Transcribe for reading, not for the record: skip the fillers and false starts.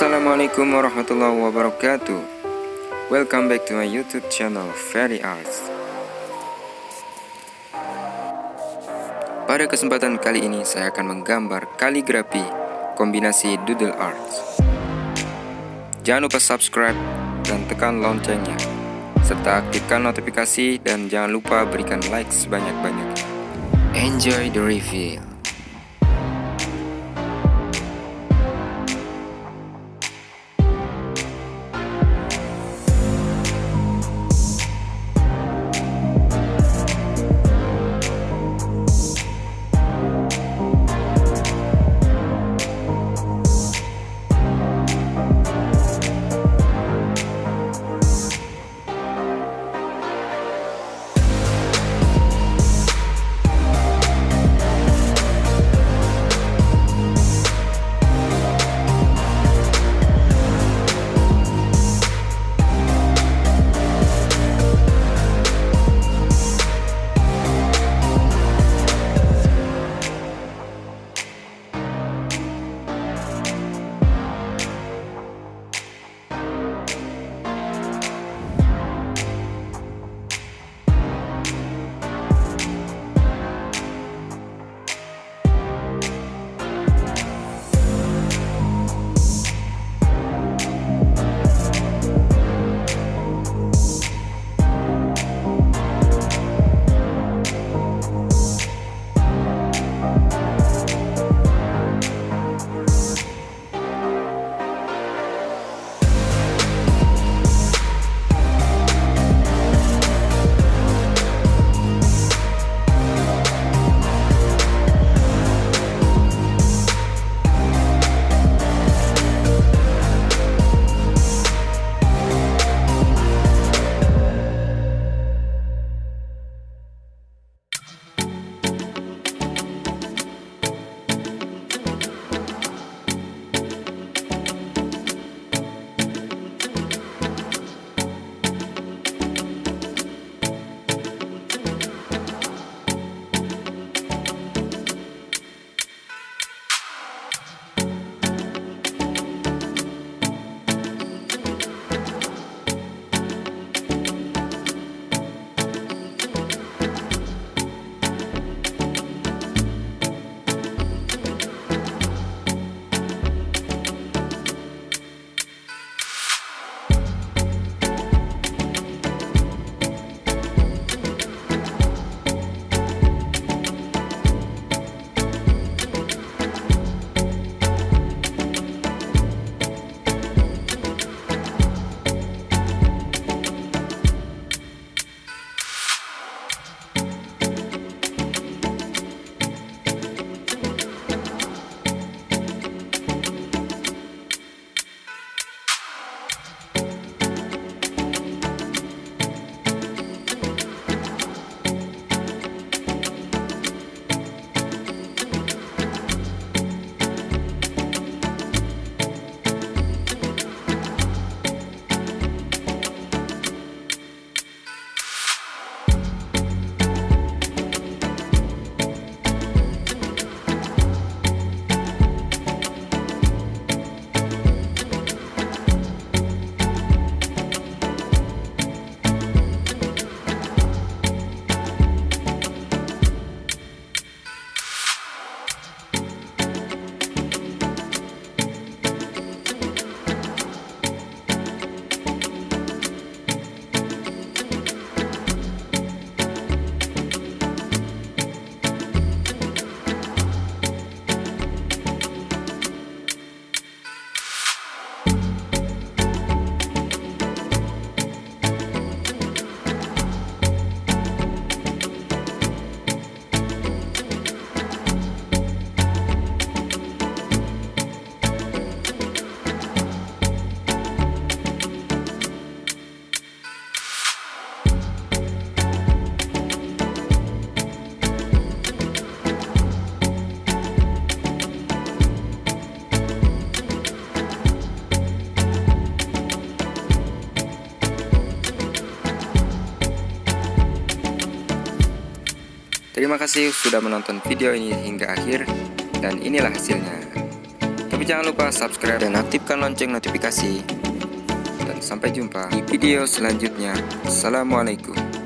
Assalamualaikum warahmatullahi wabarakatuh. Welcome back to my YouTube channel Very Arts. Pada kesempatan kali ini saya akan menggambar kaligrafi kombinasi doodle arts. Jangan lupa subscribe dan tekan loncengnya, serta aktifkan notifikasi dan jangan lupa berikan like sebanyak-banyaknya. Enjoy the reveal. Terima kasih sudah menonton video ini hingga akhir, dan inilah hasilnya. Tapi jangan lupa subscribe dan aktifkan lonceng notifikasi. Dan sampai jumpa di video selanjutnya. Assalamualaikum.